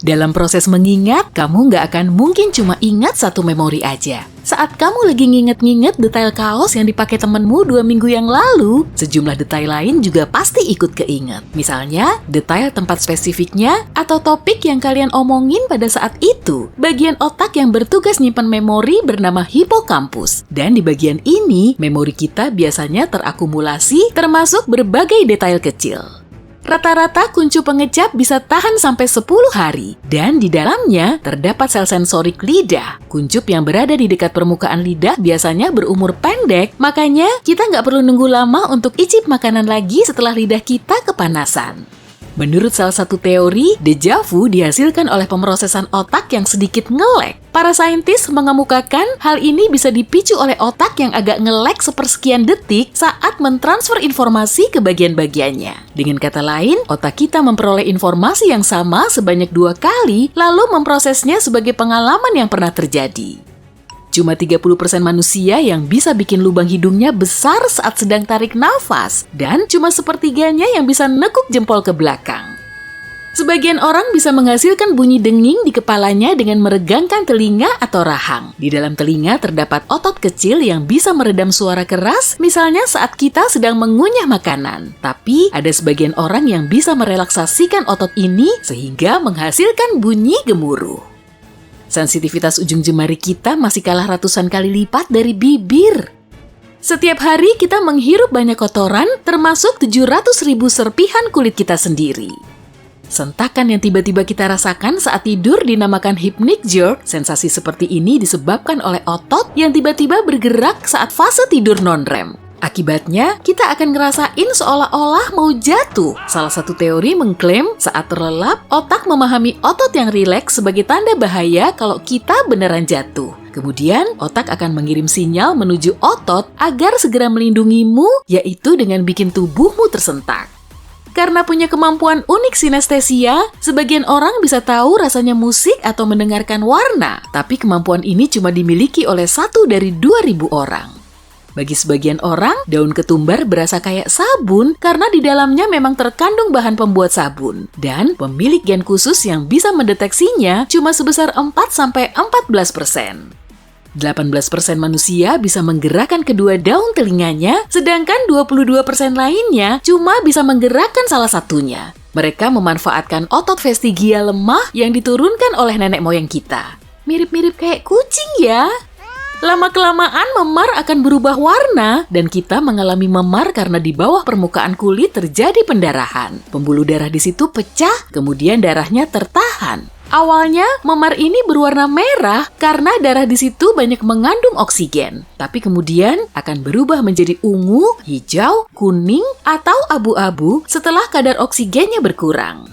Dalam proses mengingat, kamu nggak akan mungkin cuma ingat satu memori aja. Saat kamu lagi nginget-nginget detail kaos yang dipakai temenmu 2 minggu yang lalu, sejumlah detail lain juga pasti ikut keinget. Misalnya, detail tempat spesifiknya atau topik yang kalian omongin pada saat itu. Bagian otak yang bertugas nyimpan memori bernama hipokampus. Dan di bagian ini, memori kita biasanya terakumulasi termasuk berbagai detail kecil. Rata-rata kuncup pengecap bisa tahan sampai 10 hari, dan di dalamnya terdapat sel sensorik lidah. Kuncup yang berada di dekat permukaan lidah biasanya berumur pendek, makanya kita nggak perlu nunggu lama untuk icip makanan lagi setelah lidah kita kepanasan. Menurut salah satu teori, deja vu dihasilkan oleh pemrosesan otak yang sedikit nge-lag. Para saintis mengemukakan hal ini bisa dipicu oleh otak yang agak nge-lag sepersekian detik saat mentransfer informasi ke bagian-bagiannya. Dengan kata lain, otak kita memperoleh informasi yang sama sebanyak 2 kali, lalu memprosesnya sebagai pengalaman yang pernah terjadi. Cuma 30% manusia yang bisa bikin lubang hidungnya besar saat sedang tarik nafas, dan cuma sepertiganya yang bisa nekuk jempol ke belakang. Sebagian orang bisa menghasilkan bunyi denging di kepalanya dengan meregangkan telinga atau rahang. Di dalam telinga terdapat otot kecil yang bisa meredam suara keras, misalnya saat kita sedang mengunyah makanan. Tapi ada sebagian orang yang bisa merelaksasikan otot ini sehingga menghasilkan bunyi gemuruh. Sensitivitas ujung jemari kita masih kalah ratusan kali lipat dari bibir. Setiap hari kita menghirup banyak kotoran, termasuk 700.000 serpihan kulit kita sendiri. Sentakan yang tiba-tiba kita rasakan saat tidur dinamakan hypnic jerk. Sensasi seperti ini disebabkan oleh otot yang tiba-tiba bergerak saat fase tidur non-REM. Akibatnya, kita akan ngerasain seolah-olah mau jatuh. Salah satu teori mengklaim saat terlelap, otak memahami otot yang rileks sebagai tanda bahaya kalau kita beneran jatuh. Kemudian, otak akan mengirim sinyal menuju otot agar segera melindungimu, yaitu dengan bikin tubuhmu tersentak. Karena punya kemampuan unik sinestesia, sebagian orang bisa tahu rasanya musik atau mendengarkan warna. Tapi kemampuan ini cuma dimiliki oleh 1 dari 2.000 orang. Bagi sebagian orang, daun ketumbar berasa kayak sabun karena di dalamnya memang terkandung bahan pembuat sabun. Dan pemilik gen khusus yang bisa mendeteksinya cuma sebesar 4-14%. 18% manusia bisa menggerakkan kedua daun telinganya, sedangkan 22% lainnya cuma bisa menggerakkan salah satunya. Mereka memanfaatkan otot vestigia lemah yang diturunkan oleh nenek moyang kita. Mirip-mirip kayak kucing ya. Lama-kelamaan memar akan berubah warna dan kita mengalami memar karena di bawah permukaan kulit terjadi pendarahan. Pembuluh darah di situ pecah, kemudian darahnya tertahan. Awalnya, memar ini berwarna merah karena darah di situ banyak mengandung oksigen. Tapi kemudian akan berubah menjadi ungu, hijau, kuning, atau abu-abu setelah kadar oksigennya berkurang.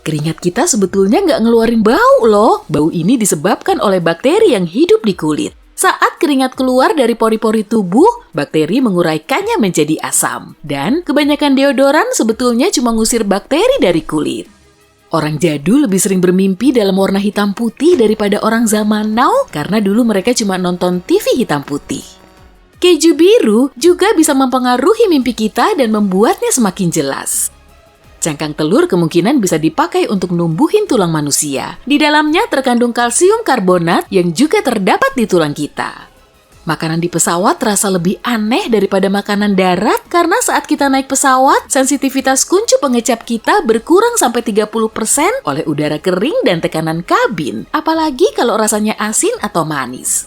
Keringat kita sebetulnya nggak ngeluarin bau loh. Bau ini disebabkan oleh bakteri yang hidup di kulit. Saat keringat keluar dari pori-pori tubuh, bakteri menguraikannya menjadi asam. Dan kebanyakan deodoran sebetulnya cuma ngusir bakteri dari kulit. Orang jadul lebih sering bermimpi dalam warna hitam putih daripada orang zaman now karena dulu mereka cuma nonton TV hitam putih. Keju biru juga bisa mempengaruhi mimpi kita dan membuatnya semakin jelas. Cangkang telur kemungkinan bisa dipakai untuk numbuhin tulang manusia. Di dalamnya terkandung kalsium karbonat yang juga terdapat di tulang kita. Makanan di pesawat terasa lebih aneh daripada makanan darat karena saat kita naik pesawat, sensitivitas kuncup pengecap kita berkurang sampai 30% oleh udara kering dan tekanan kabin, apalagi kalau rasanya asin atau manis.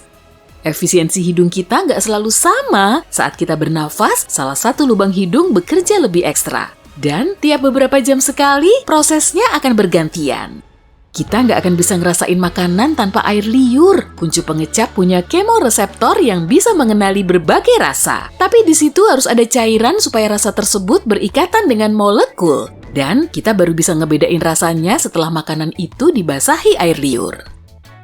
Efisiensi hidung kita nggak selalu sama. Saat kita bernafas, salah satu lubang hidung bekerja lebih ekstra. Dan tiap beberapa jam sekali, prosesnya akan bergantian. Kita nggak akan bisa ngerasain makanan tanpa air liur. Kuncup pengecap punya kemoreseptor yang bisa mengenali berbagai rasa. Tapi di situ harus ada cairan supaya rasa tersebut berikatan dengan molekul. Dan kita baru bisa ngebedain rasanya setelah makanan itu dibasahi air liur.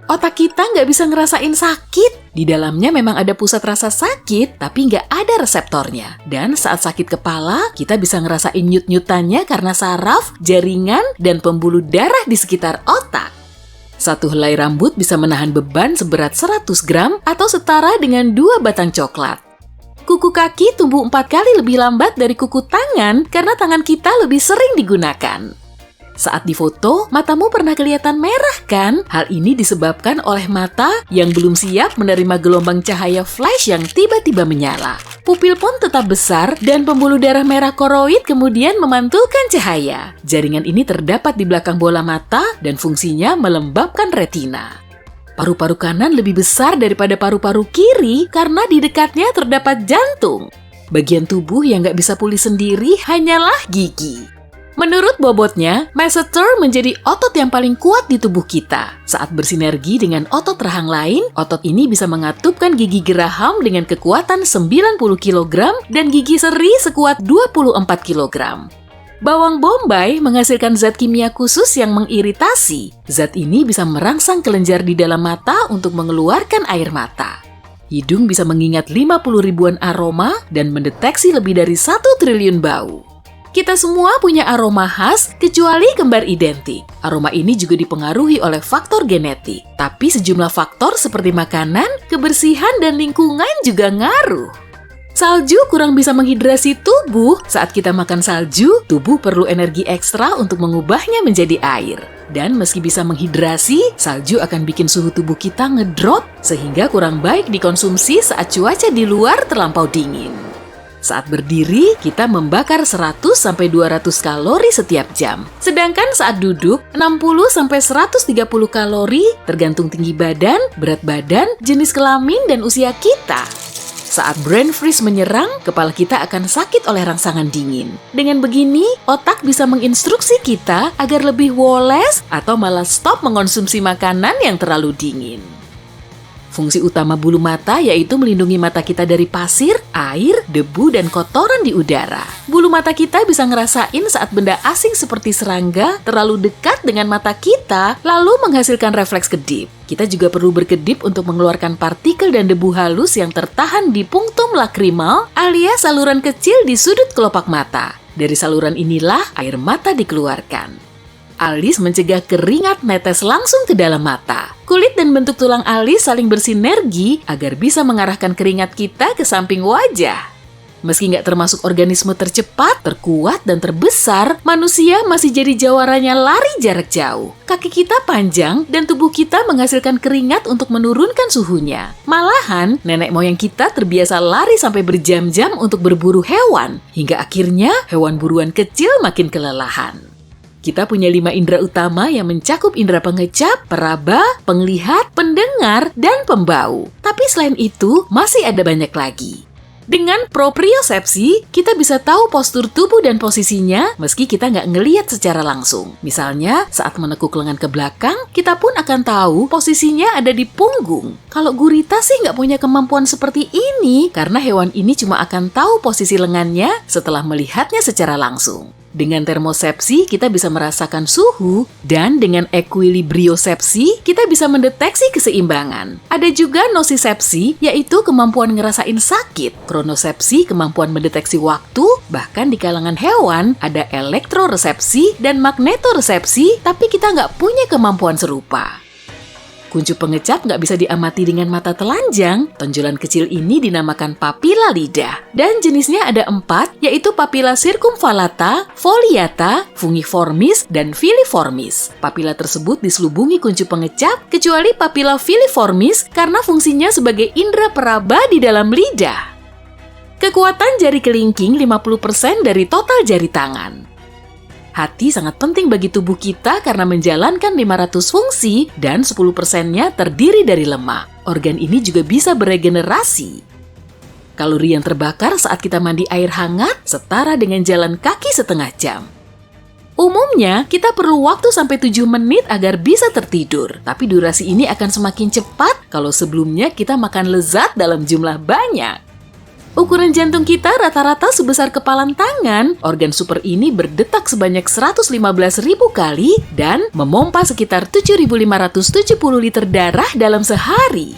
Otak kita nggak bisa ngerasain sakit. Di dalamnya memang ada pusat rasa sakit, tapi nggak ada reseptornya. Dan saat sakit kepala, kita bisa ngerasain nyut-nyutannya karena saraf, jaringan, dan pembuluh darah di sekitar otak. Satu helai rambut bisa menahan beban seberat 100 gram atau setara dengan 2 batang coklat. Kuku kaki tumbuh 4 kali lebih lambat dari kuku tangan karena tangan kita lebih sering digunakan. Saat difoto, matamu pernah kelihatan merah kan? Hal ini disebabkan oleh mata yang belum siap menerima gelombang cahaya flash yang tiba-tiba menyala. Pupil pun tetap besar dan pembuluh darah merah koroid kemudian memantulkan cahaya. Jaringan ini terdapat di belakang bola mata dan fungsinya melembabkan retina. Paru-paru kanan lebih besar daripada paru-paru kiri karena di dekatnya terdapat jantung. Bagian tubuh yang nggak bisa pulih sendiri hanyalah gigi. Menurut bobotnya, masseter menjadi otot yang paling kuat di tubuh kita. Saat bersinergi dengan otot rahang lain, otot ini bisa mengatupkan gigi geraham dengan kekuatan 90 kg dan gigi seri sekuat 24 kg. Bawang bombay menghasilkan zat kimia khusus yang mengiritasi. Zat ini bisa merangsang kelenjar di dalam mata untuk mengeluarkan air mata. Hidung bisa mengingat 50 ribuan aroma dan mendeteksi lebih dari 1 triliun bau. Kita semua punya aroma khas, kecuali kembar identik. Aroma ini juga dipengaruhi oleh faktor genetik. Tapi sejumlah faktor seperti makanan, kebersihan, dan lingkungan juga ngaruh. Salju kurang bisa menghidrasi tubuh. Saat kita makan salju, tubuh perlu energi ekstra untuk mengubahnya menjadi air. Dan meski bisa menghidrasi, salju akan bikin suhu tubuh kita ngedrop, sehingga kurang baik dikonsumsi saat cuaca di luar terlampau dingin. Saat berdiri, kita membakar 100-200 kalori setiap jam. Sedangkan saat duduk, 60-130 kalori tergantung tinggi badan, berat badan, jenis kelamin, dan usia kita. Saat brain freeze menyerang, kepala kita akan sakit oleh rangsangan dingin. Dengan begini, otak bisa menginstruksi kita agar lebih woles atau malah stop mengonsumsi makanan yang terlalu dingin. Fungsi utama bulu mata yaitu melindungi mata kita dari pasir, air, debu, dan kotoran di udara. Bulu mata kita bisa ngerasain saat benda asing seperti serangga terlalu dekat dengan mata kita, lalu menghasilkan refleks kedip. Kita juga perlu berkedip untuk mengeluarkan partikel dan debu halus yang tertahan di punktum lakrimal alias saluran kecil di sudut kelopak mata. Dari saluran inilah air mata dikeluarkan. Alis mencegah keringat netes langsung ke dalam mata. Kulit dan bentuk tulang alis saling bersinergi agar bisa mengarahkan keringat kita ke samping wajah. Meski nggak termasuk organisme tercepat, terkuat, dan terbesar, manusia masih jadi jawarannya lari jarak jauh. Kaki kita panjang dan tubuh kita menghasilkan keringat untuk menurunkan suhunya. Malahan, nenek moyang kita terbiasa lari sampai berjam-jam untuk berburu hewan, hingga akhirnya hewan buruan kecil makin kelelahan. Kita punya 5 indera utama yang mencakup indera pengecap, peraba, penglihat, pendengar, dan pembau. Tapi selain itu, masih ada banyak lagi. Dengan propriosepsi, kita bisa tahu postur tubuh dan posisinya meski kita nggak ngelihat secara langsung. Misalnya, saat menekuk lengan ke belakang, kita pun akan tahu posisinya ada di punggung. Kalau gurita sih nggak punya kemampuan seperti ini, karena hewan ini cuma akan tahu posisi lengannya setelah melihatnya secara langsung. Dengan termosepsi, kita bisa merasakan suhu, dan dengan ekuilibriosepsi, kita bisa mendeteksi keseimbangan. Ada juga nosisepsi, yaitu kemampuan ngerasain sakit. Kronosepsi, kemampuan mendeteksi waktu, bahkan di kalangan hewan, ada elektroresepsi dan magnetoresepsi, tapi kita nggak punya kemampuan serupa. Kuncup pengecap nggak bisa diamati dengan mata telanjang. Tonjolan kecil ini dinamakan papila lidah. Dan jenisnya ada 4, yaitu papila circumvallata, foliata, fungiformis, dan filiformis. Papila tersebut diselubungi kuncup pengecap, kecuali papila filiformis karena fungsinya sebagai indera peraba di dalam lidah. Kekuatan jari kelingking 50% dari total jari tangan. Hati sangat penting bagi tubuh kita karena menjalankan 500 fungsi dan 10%-nya terdiri dari lemak. Organ ini juga bisa beregenerasi. Kalori yang terbakar saat kita mandi air hangat setara dengan jalan kaki setengah jam. Umumnya, kita perlu waktu sampai 7 menit agar bisa tertidur. Tapi durasi ini akan semakin cepat kalau sebelumnya kita makan lezat dalam jumlah banyak. Ukuran jantung kita rata-rata sebesar kepalan tangan. Organ super ini berdetak sebanyak 115.000 kali dan memompa sekitar 7.570 liter darah dalam sehari.